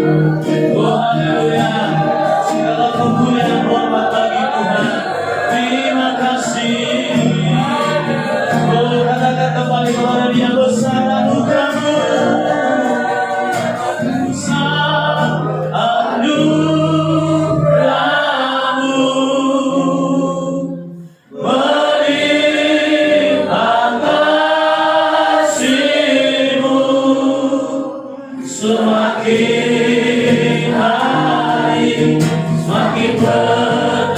Oh haleluya, segala kemuliaan dan hormat bagi Tuhan. Terima kasih. Oh katakan kembali kepada Dia, besar anugerah-Mu, besar anugerah-Mu, melimpah kasih-Mu, semakin hari semakin bertambah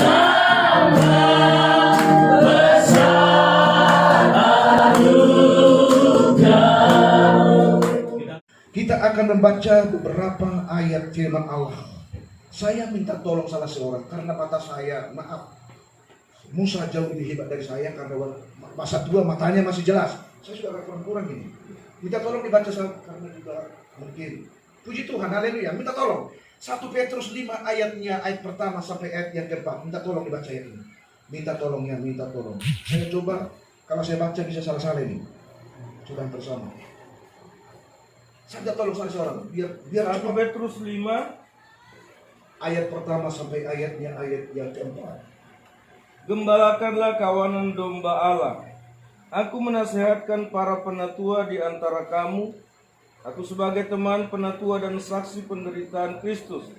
besar anugerah-Mu. Kita akan membaca beberapa ayat firman Allah. Saya minta tolong salah seorang karena mata saya, maaf, Musa jauh lebih hebat dari saya karena masa tua matanya masih jelas. Saya sudah agak kurang-kurang ini. Minta tolong dibaca karena juga mungkin. Puji Tuhan, haleluya. Minta tolong. 1 Petrus 5 ayatnya, ayat pertama sampai ayat yang keempat. Minta tolong dibaca ayat ini. Minta tolong ya, minta tolong. Saya coba, kalau saya baca bisa salah-salah ini. Coba bersama. Saya minta tolong salah seorang. Biar 1 Petrus 5 ayat pertama sampai ayatnya ayat yang keempat. Gembalakanlah kawanan domba Allah. Aku menasihatkan para penatua di antara kamu. Aku sebagai teman penatua dan saksi penderitaan Kristus,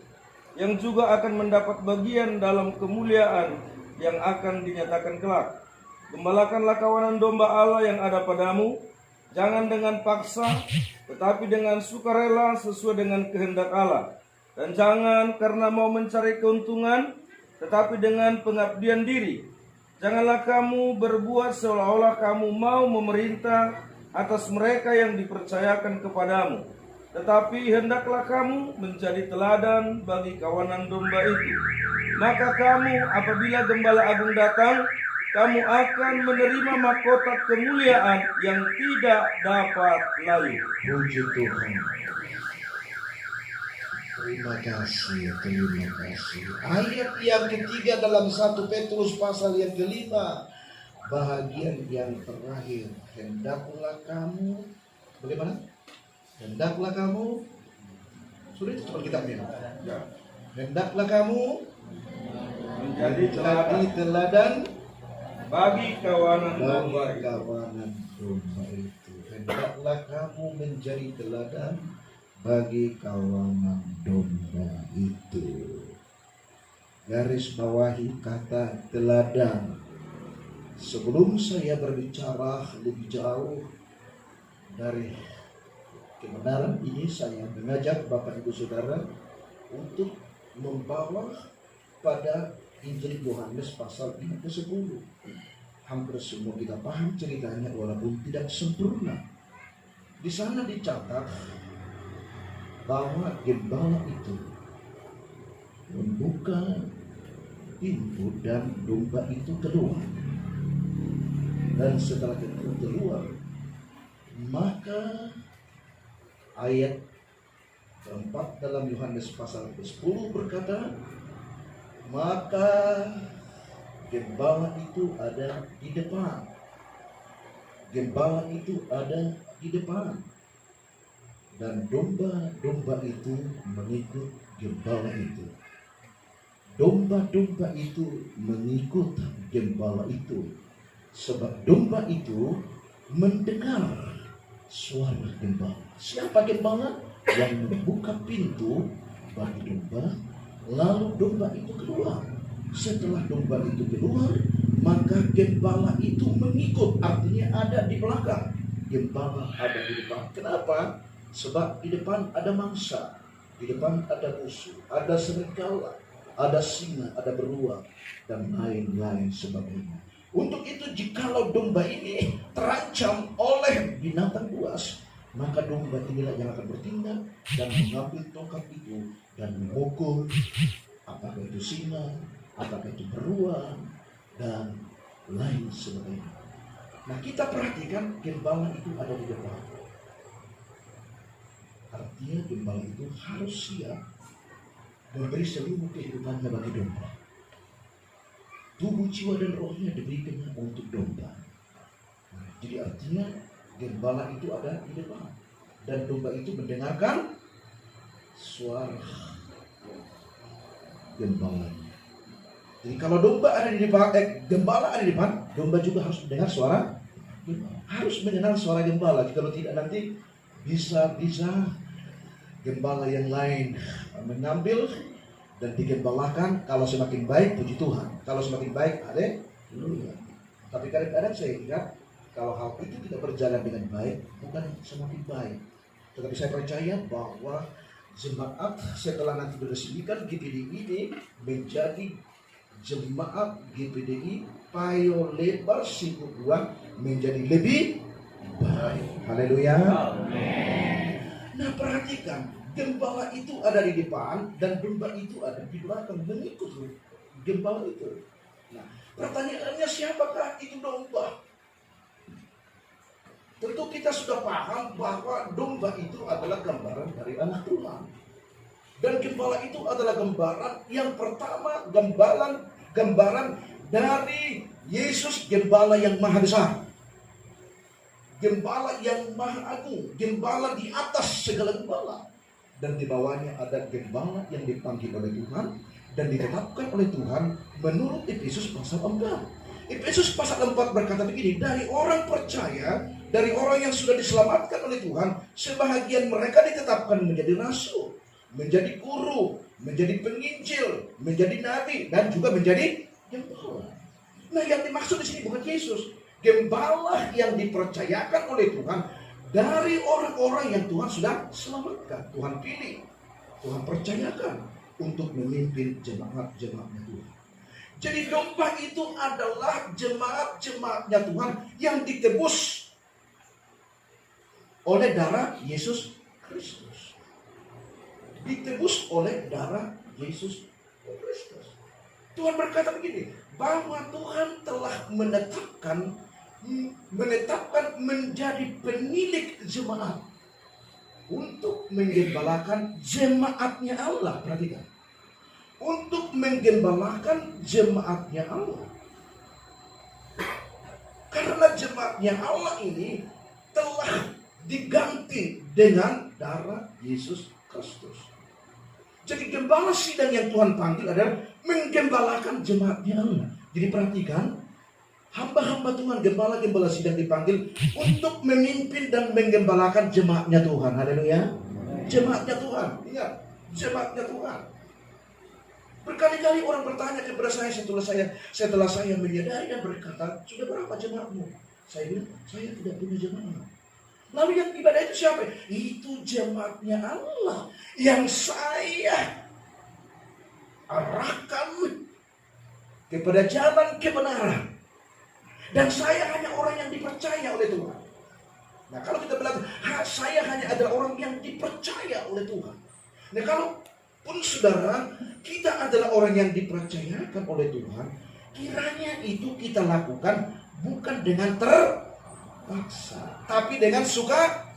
yang juga akan mendapat bagian dalam kemuliaan yang akan dinyatakan kelak. Gembalakanlah kawanan domba Allah yang ada padamu, jangan dengan paksa, tetapi dengan sukarela sesuai dengan kehendak Allah. Dan jangan karena mau mencari keuntungan, tetapi dengan pengabdian diri. Janganlah kamu berbuat seolah-olah kamu mau memerintah atas mereka yang dipercayakan kepadamu, tetapi hendaklah kamu menjadi teladan bagi kawanan domba itu. Maka kamu apabila Gembala Agung datang, kamu akan menerima mahkota kemuliaan yang tidak dapat layu. Puji Tuhan. Terima kasih, terima kasih. Ayat yang ketiga dalam 1 Petrus pasal yang kelima, bahagian yang terakhir. Hendaklah kamu, bagaimana? Hendaklah kamu, sudah itu cepat kitabnya. Hendaklah kamu Menjadi jadi teladan bagi kawanan domba bagi itu. kawanan domba itu. Hendaklah kamu menjadi teladan bagi kawanan domba itu. Garis bawahi kata teladan. Sebelum saya berbicara lebih jauh dari kebenaran ini, saya mengajak Bapak Ibu Saudara untuk membawa pada Injil Yohanes pasal 5 ke 10. Hampir semua kita paham ceritanya walaupun tidak sempurna. Di sana dicatat bahwa gembala itu membuka pintu dan domba itu keluar. Dan setelah itu keluar, maka ayat keempat dalam Yohanes pasal ke-10 berkata, maka gembala itu ada di depan. Gembala itu ada di depan. Dan domba-domba itu mengikut gembala itu. Domba-domba itu mengikut gembala itu. Sebab domba itu mendengar suara gembala. Siapa gembala? Yang membuka pintu bagi domba, lalu domba itu keluar. Setelah domba itu keluar, maka gembala itu mengikut, artinya ada di belakang. Gembala ada di depan. Kenapa? Sebab di depan ada mangsa, di depan ada musuh, ada serigala, ada singa, ada beruang, dan lain-lain sebagainya. Untuk itu jikalau domba ini terancam oleh binatang buas, maka domba inilah yang akan bertindak dan mengambil tongkat itu dan memukul, apakah itu singa, apakah itu beruang, dan lain sebagainya. Nah, kita perhatikan gembala itu ada di depan. Artinya gembala itu harus siap memberi seluruh kehidupannya bagi domba. Tubuh, jiwa, dan rohnya diberikannya untuk domba. Nah, jadi artinya gembala itu ada di depan. Dan domba itu mendengarkan suara gembalanya. Jadi kalau domba ada di depan, gembala ada di depan, domba juga harus mendengar suara gembala. Harus mengenal suara gembala. Kalau tidak nanti bisa gembala yang lain mengambil dan digembalakan. Kalau semakin baik, puji Tuhan. Kalau semakin baik, haleluya. Tapi kadang-kadang saya ingat, kalau hal itu tidak berjalan dengan baik, bukan semakin baik. Tetapi saya percaya bahwa jemaat setelah nanti diresmikan GPDI ini menjadi jemaat GPDI Payo Lebar Siku 2 menjadi lebih baik. Haleluya. Nah, perhatikan, gembala itu ada di depan dan domba itu ada di belakang mengikut gembala itu. Nah, pertanyaannya siapakah itu domba? Tentu kita sudah paham bahwa domba itu adalah gambaran dari anak Tuhan. Dan gembala itu adalah gambaran yang pertama, gambaran dari Yesus, gembala yang maha besar. Gembala yang maha agung, gembala di atas segala gembala. Dan di bawahnya ada gembala yang dipanggil oleh Tuhan dan ditetapkan oleh Tuhan menurut Efesus pasal 4. Efesus pasal 4 berkata begini, dari orang percaya, dari orang yang sudah diselamatkan oleh Tuhan, sebahagian mereka ditetapkan menjadi rasul, menjadi guru, menjadi penginjil, menjadi nabi, dan juga menjadi gembala. Nah, yang dimaksud di sini bukan Yesus. Gembala yang dipercayakan oleh Tuhan dari orang-orang yang Tuhan sudah selamatkan, Tuhan pilih, Tuhan percayakan untuk memimpin jemaat-jemaatnya Tuhan. Jadi domba itu adalah jemaat-jemaatnya Tuhan yang ditebus oleh darah Yesus Kristus. Ditebus oleh darah Yesus Kristus. Tuhan berkata begini, bahwa Tuhan telah menetapkan menjadi penilik jemaat untuk menggembalakan jemaatnya Allah. Perhatikan, untuk menggembalakan jemaatnya Allah. Karena jemaatnya Allah ini telah diganti dengan darah Yesus Kristus. Jadi gembala sidang yang Tuhan panggil adalah menggembalakan jemaatnya Allah. Jadi perhatikan, hamba-hamba Tuhan, gembala-gembala sidang dipanggil untuk memimpin dan menggembalakan jemaatnya Tuhan. Haleluya. Jemaatnya Tuhan. Ingat, jemaatnya Tuhan. Berkali-kali orang bertanya kepada saya setelah saya menyadari dan berkata, sudah berapa jemaatmu? Saya bilang, saya tidak punya jemaat. Lalu yang ibadah itu siapa? Itu jemaatnya Allah yang saya arahkan kepada jalan kebenaran. Dan saya hanya orang yang dipercaya oleh Tuhan. Nah, kalau kita bilang, saya hanya adalah orang yang dipercaya oleh Tuhan. Nah, kalau pun saudara, kita adalah orang yang dipercayakan oleh Tuhan, kiranya itu kita lakukan bukan dengan terpaksa, tapi dengan suka.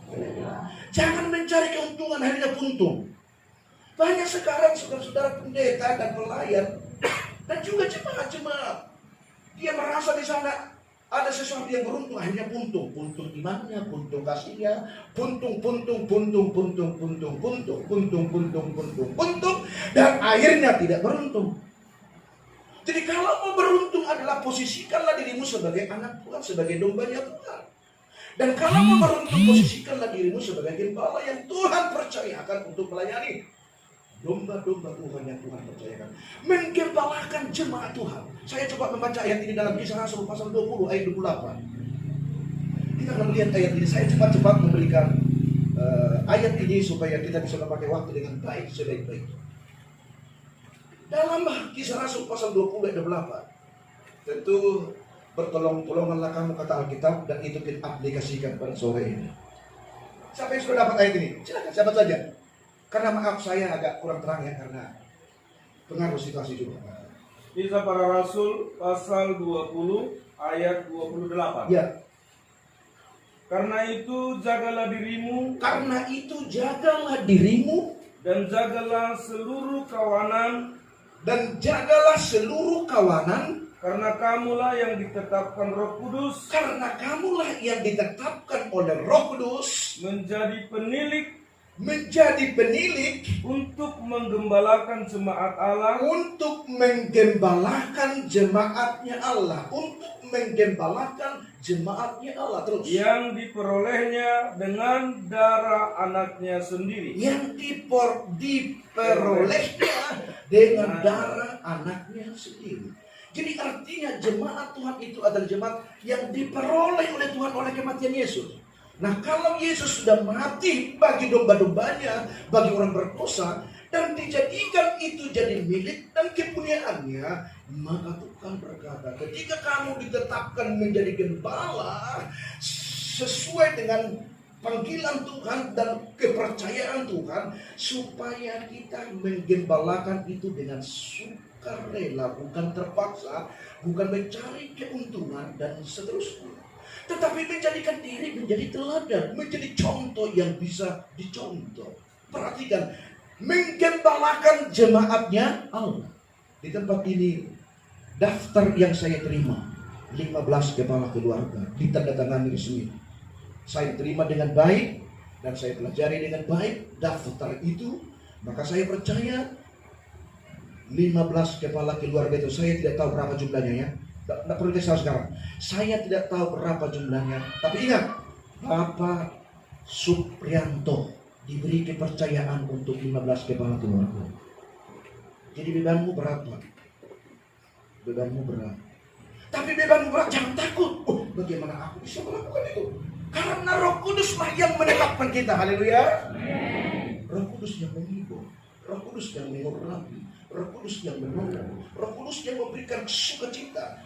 Jangan mencari keuntungan hanya puntung. Banyak sekarang saudara-saudara pendeta dan pelayan dan juga jemaat-jemaat, dia merasa di sana ada sesuatu yang beruntung, hanya puntung imannya, puntung kasihnya, puntung, dan akhirnya tidak beruntung. Jadi kalau mau beruntung adalah posisikanlah dirimu sebagai anak Tuhan, sebagai dombanya Tuhan. Dan kalau mau beruntung, posisikanlah dirimu sebagai gembala yang Tuhan percayakan untuk melayani domba-domba Tuhan yang Tuhan percayakan, menggembalakan jemaat Tuhan. Saya coba membaca ayat ini dalam Kisah Rasul pasal 20 ayat 28. Kita akan melihat ayat ini. Saya cepat-cepat memberikan ayat ini supaya kita bisa memakai waktu dengan baik, sebaik-baiknya. Dalam Kisah Rasul pasal 20 ayat 28, tentu bertolong-tolonganlah kamu kata Alkitab dan itu kita aplikasikan pada sore ini. Siapa yang sudah dapat ayat ini? Silakan, siapa saja. Karena maaf saya agak kurang terang ya, karena pengaruh situasi juga. Kisah Para Rasul pasal 20 ayat 28. Ya. Karena itu jagalah dirimu. Karena itu jagalah dirimu. Dan jagalah seluruh kawanan. Dan jagalah seluruh kawanan. Karena kamulah yang ditetapkan Roh Kudus. Karena kamulah yang ditetapkan oleh Roh Kudus. Menjadi penilik menjadi penilik untuk menggembalakan jemaat Allah untuk menggembalakan jemaatnya Allah, untuk menggembalakan jemaatnya Allah terus. yang diperolehnya dengan darah anaknya sendiri. Yang diperolehnya dengan darah anaknya sendiri. Jadi artinya jemaat Tuhan itu adalah jemaat yang diperoleh oleh Tuhan oleh kematian Yesus. Nah, kalau Yesus sudah mati bagi domba-dombanya, bagi orang berdosa, dan dijadikan itu jadi milik dan kepunyaannya, maka Tuhan berkata, ketika kamu ditetapkan menjadi gembala sesuai dengan panggilan Tuhan dan kepercayaan Tuhan, supaya kita menggembalakan itu dengan sukarela, bukan terpaksa, bukan mencari keuntungan dan seterusnya, tetapi menjadikan diri menjadi teladan, menjadi contoh yang bisa dicontoh. Perhatikan, menggembalakan jemaatnya Allah. Di tempat ini daftar yang saya terima 15 kepala keluarga ditandatangani resmi. Saya terima dengan baik dan saya pelajari dengan baik daftar itu, maka saya percaya 15 kepala keluarga itu, saya tidak tahu berapa jumlahnya ya. Tidak perlu dikasih sekarang. Saya tidak tahu berapa jumlahnya. Tapi ingat, Bapak Suprianto diberi kepercayaan untuk 15 kepala keluarga. Jadi bebanmu berapa? Bebanmu berat. Tapi bebanmu berat, jangan takut. Oh, bagaimana aku bisa melakukan itu? Karena Roh Kuduslah yang menetapkan kita. Haleluya. Roh Kudus yang menghibur, Roh Kudus yang mengurapi, Roh Kudus yang menolong, Roh Kudus yang memberikan sukacita.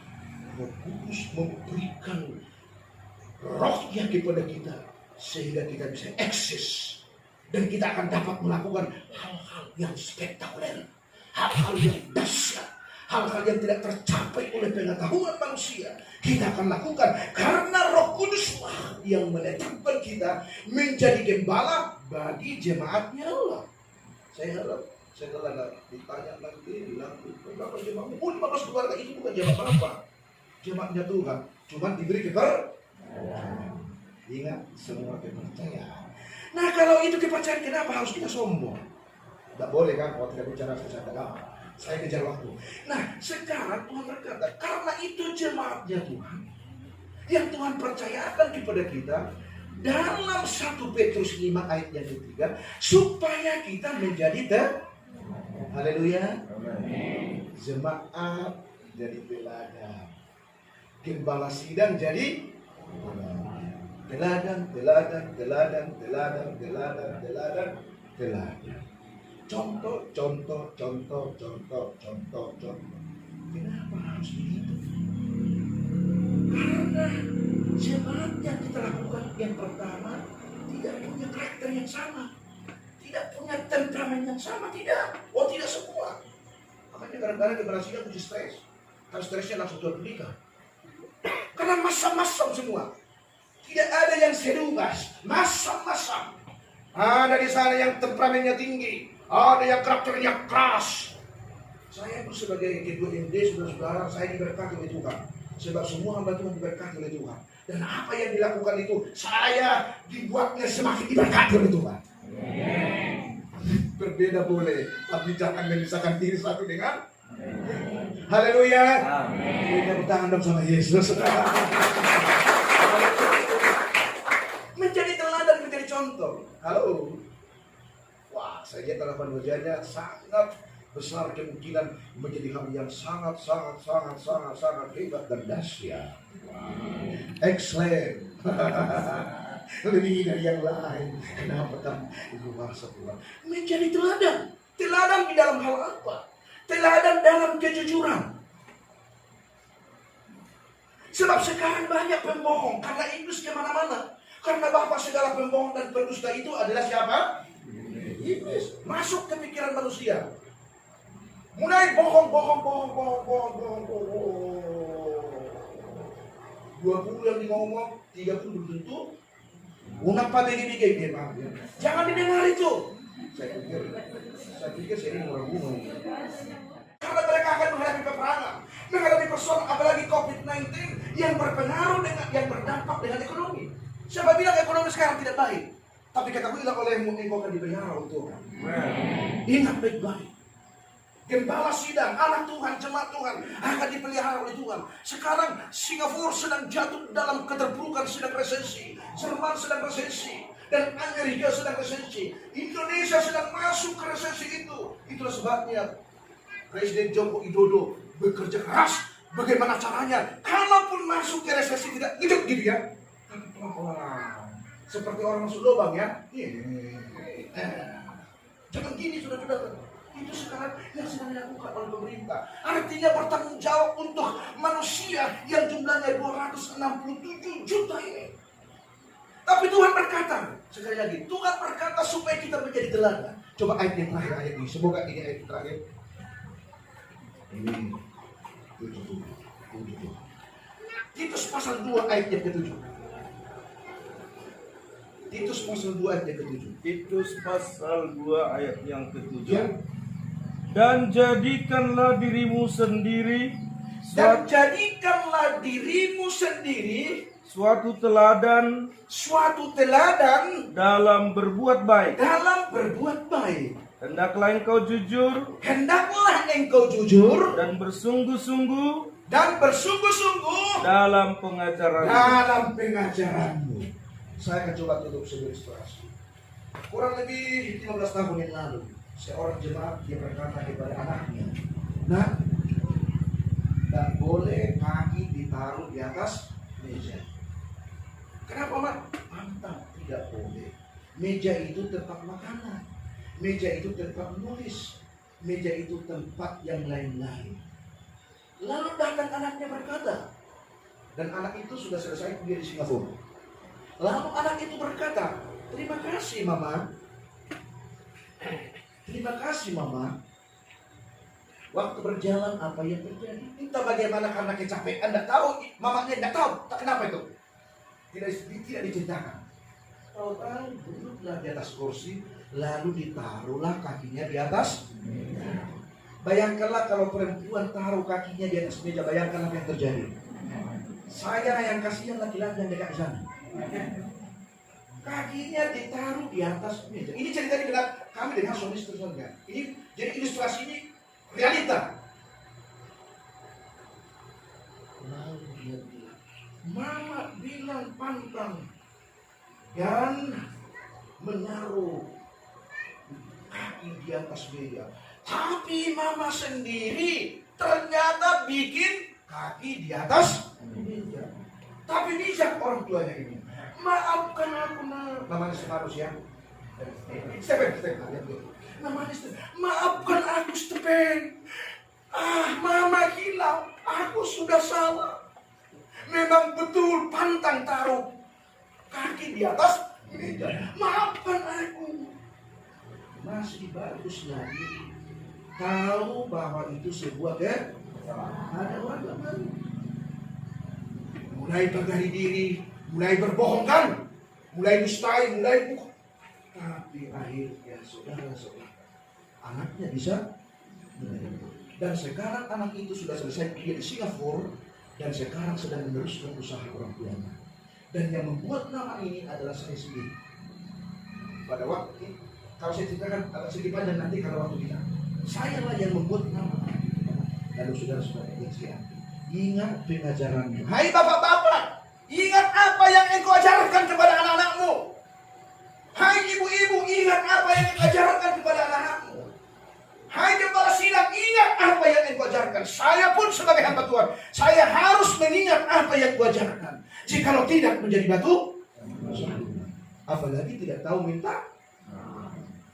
Roh Kudus memberikan rohnya kepada kita sehingga kita bisa eksis dan kita akan dapat melakukan hal-hal yang spektakuler, hal-hal yang dahsyat, hal-hal yang tidak tercapai oleh pengetahuan manusia. Kita akan lakukan karena Roh Kuduslah yang menetapkan kita menjadi gembala bagi jemaatnya Allah. Saya harap setelah ditanya nanti bilang berapa jemaat? 15 keluarga itu bukan jemaat apa? Jemaatnya Tuhan, cuma diberi kepercayaan. Ingat, semua kepercayaan. Nah, kalau itu kepercayaan, kenapa harus kita sombong? Tidak boleh kan kalau tidak bicara sesuatu. Saya kejar waktu. Nah, sekarang Tuhan berkata, karena itu jemaatnya Tuhan yang Tuhan percayakan kepada kita dalam 1 Petrus 5 ayat yang ketiga, supaya kita menjadi haleluya, jemaat jadi teladan, gembala sidang jadi teladan. Contoh. Kenapa harus begitu? Karena jemaat yang kita lakukan yang pertama tidak punya karakter yang sama, tidak punya temperamen yang sama, tidak. Oh, tidak semua. Makanya kadang-kadang gembala sidang punya stres. Kalau stresnya langsung jual belikan. Karena masam-masam semua. Tidak ada yang sedubas, masam-masam. Ada di sana yang temperamennya tinggi, ada yang karakternya keras. Saya pun sebagai ketua MD, saudara-saudara, saya diberkati oleh Tuhan. Sebab semua hamba Tuhan diberkati oleh Tuhan. Dan apa yang dilakukan itu, saya dibuatnya semakin diberkati oleh Tuhan. Berbeda boleh, tapi jangan memisahkan diri satu dengan haleluya. Kita bertangan dong sama Yesus. Menjadi teladan, menjadi contoh. Halo. Wah, saya lihat dalam wajahnya sangat besar kemungkinan menjadi hal yang sangat hebat dan dahsyat. Excellent. Lebih dari yang lain. Kenapa kan itu bahasa Tuhan? Menjadi teladan. Teladan di dalam hal apa? Teladan dalam kejujuran. Sebab sekarang banyak pembohong karena iblis kemana-mana. Karena bapak segala pembohong dan pendusta itu adalah siapa? Iblis. Masuk ke pikiran manusia. Mulai bohong. 20 yang ngomong, 30 belum tentu. Unapa begi-begi dia. Jangan didengar itu. Saya pikir saya ini orang bunuh. Karena mereka akan menghadapi peperangan, menghadapi persoalan, apalagi COVID-19 yang berpengaruh dengan, yang berdampak dengan ekonomi. Siapa bilang ekonomi sekarang tidak baik? Tapi kataku bilang olehmu, engkau akan dipelihara oleh Tuhan. Amen. Ingat baik-baik. Gembala sidang, anak Tuhan, jemaat Tuhan akan dipelihara oleh Tuhan. Sekarang Singapura sedang jatuh dalam keterpurukan, sedang resesi. Jerman sedang resesi. Dan Amerika sedang resesi. Indonesia sedang masuk ke resesi itu. Itulah sebabnya Presiden Joko Widodo bekerja keras. Bagaimana caranya? Kalaupun masuk ke resesi tidak hidup gitu ya. Tapi pelan-pelan. Seperti orang masuk lubang ya. Jangan gini sudah-sudah. Itu sekarang yang sedang dilakukan oleh pemerintah. Artinya bertanggung jawab untuk manusia yang jumlahnya 267 juta ini. Tapi Tuhan berkata, sekali lagi, Tuhan berkata supaya kita menjadi teladan. Coba ayat yang terakhir, ayat ini. Semoga ini ayat terakhir. Ini 7. Titus pasal 2 ayat yang ke-7. Titus pasal 2 ayat yang ke-7. Titus pasal 2 ayat yang ke-7. Ya. Dan jadikanlah dirimu sendiri Dan jadikanlah dirimu sendiri suatu teladan dalam berbuat baik. dalam berbuat baik. Hendaklah engkau jujur Hendaklah engkau jujur dan bersungguh-sungguh dalam pengajaran. dalam pengajaranmu. Saya akan coba tutup sebuah ilustrasi. Kurang lebih 15 tahun yang lalu, seorang jemaat dia berkata kepada anaknya, "Nak, tak boleh kaki ditaruh di atas meja." Kenapa, Mak? Pantang, tidak boleh. Meja itu tempat makanan. Meja itu tempat nulis. Meja itu tempat yang lain-lain. Lalu datang anaknya berkata, dan anak itu sudah selesai kuliah di Singapura. Lalu anak itu berkata, "Terima kasih, Mama. Terima kasih, Mama." Waktu berjalan apa yang terjadi? Entah bagaimana karena kecapean, tidak tahu. Mamanya tidak tahu. Tak kenapa itu. Tidak diceritakan. Tahu-tahu duduklah di atas kursi, lalu ditaruhlah kakinya di atas meja. Bayangkanlah kalau perempuan taruh kakinya di atas meja, bayangkan apa yang terjadi. Saya yang kasihan laki-laki yang dekat sana. Kakinya ditaruh di atas meja. Ini ceritanya dengan kami dengan suami istri saja. Ini jadi ilustrasi ini realita. Lalu dia bilang, "Mama bilang pantang dan menaruh kaki di atas meja. Tapi Mama sendiri ternyata bikin kaki di atas meja." Tapi bijak orang tuanya ini. "Maafkan aku, Nak." Namanya manusia. Stephen. Namanya Stephen. "Maafkan aku, Stephen. Mama hilang. Aku sudah salah. Memang betul pantang taruh kaki di atas meja. Maafkan aku." Masih bagus lagi tahu bahwa itu sebuah ada orang baru. Mulai bergari diri, mulai berbohongkan, mulai dustai, mulai bukan. Tapi akhirnya saudara-saudara, anaknya bisa menerima. Dan sekarang anak itu sudah selesai kuliah di Singapura dan sekarang sedang meneruskan usaha orang tuanya. Dan yang membuat nama ini adalah saya sendiri. Pada waktu kalau saya ceritakan agak sedikit panjang nanti kalau waktu kita. Saya lah yang membuat nama. Lalu saudara-saudara yang sekian. Ingat pengajaranmu. Hai bapak-bapak, ingat apa yang engkau ajarkan kepada anak-anakmu. Hai ibu-ibu, ingat apa yang engkau ajarkan kepada anak-anakmu. Hai gembala sidang, ingat apa yang engkau ajarkan. Saya pun sebagai hamba Tuhan, saya harus mengingat apa yang engkau ajarkan. Jikalau tidak menjadi batu, apalagi tidak tahu minta.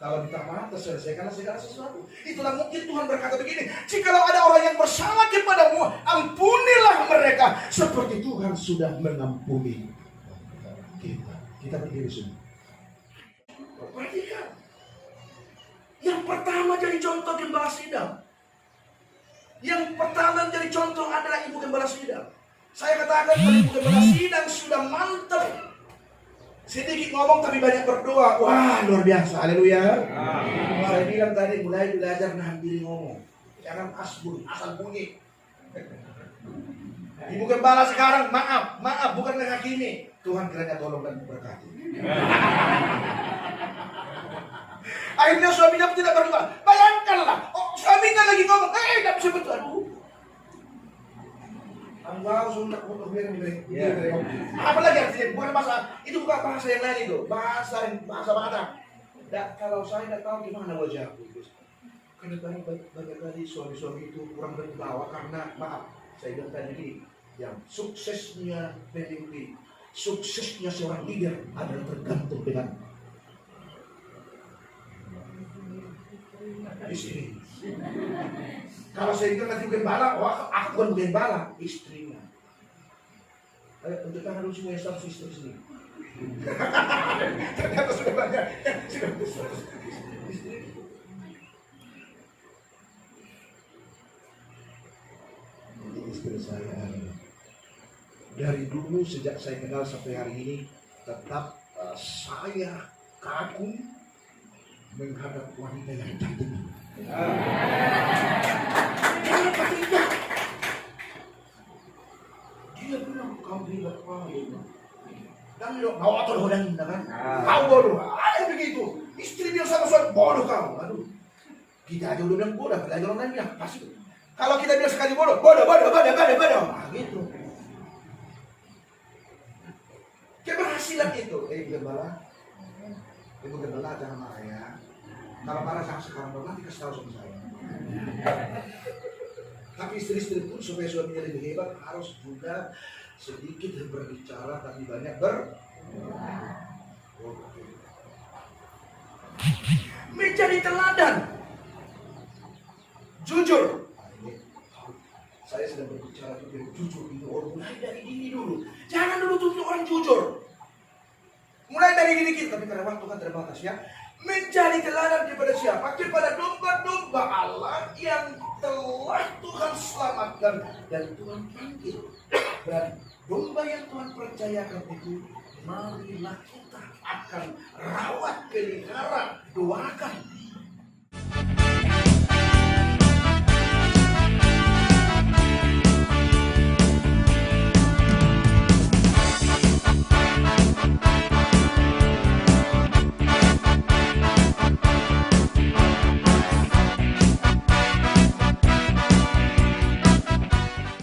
Kalau minta maaf, terselesaikanlah segala sesuatu. Itulah mungkin Tuhan berkata begini, jikalau ada orang yang bersalah kepadamu, ampunilah mereka seperti Tuhan sudah mengampuni kita. Kita berdiri semua. Perhatikan. Yang pertama jadi contoh gembala sidang. Yang pertama jadi contoh adalah ibu gembala sidang. Saya katakan kalau ibu gembala sidang sudah mantap. Sedikit ngomong tapi banyak berdoa. Wah, luar biasa. Haleluya. Saya bilang tadi mulai belajar nahan diri ngomong. Jangan asal bunyi. Ibu Gembala sekarang maaf bukan menghakimi. Tuhan kiranya tolong dan berkati. Akhirnya suaminya pun tidak berdoa. Bayangkanlah, suaminya lagi ngomong, tidak bisa betul. Aduh. Wow, sudah apalagi artinya bukan bahasa itu, bukan bahasa yang lain itu, bahasa mana? Kalau saya tidak tahu gimana wajahku. Karena banyak kali suami-suami itu kurang berwibawa karena maaf, saya bilang tadi yang suksesnya pemimpin, suksesnya seorang leader adalah tergantung dengan istri. Kalau saya bilang nanti gembala, aku bukan gembala, istrinya. Untuk tangan dulu semua yang status istri sendiri. Ternyata sudah banyak. Istri. Ini istri saya. Dari dulu sejak saya kenal sampai hari ini, tetap saya kagum menghadap wanita yang cantik. Kenapa tidak? Dia bilang kau tidak paham. Dan dia kau atau dan kan? Kau bodoh. Ada begitu. Istri bilang sama suami bodoh kau. Aduh. Kita aja udah bilang bodoh. Kita aja orang lain bilang pasti. Kalau kita bilang sekali bodoh. Nah, gitu. Keberhasilan itu. Ibu Gembala jangan marah ya. Kalau marah jangan sekarang, nanti kasih tahu sama saya. Tapi istri-istri pun supaya suaminya lebih hebat harus juga sedikit berbicara tapi banyak menjadi teladan. Jujur. Saya sedang berbicara tentang jujur ini, mulai dari diri dulu. Jangan dulu tuntut orang jujur. Mulai dari diri kita, tapi karena waktu kan terbatas ya. Menjadi teladan kepada siapa? Kepada domba-domba Allah yang telah Tuhan selamatkan dan Tuhan panggil. Dan domba yang Tuhan percayakan itu, marilah kita akan rawat, pelihara, doakan.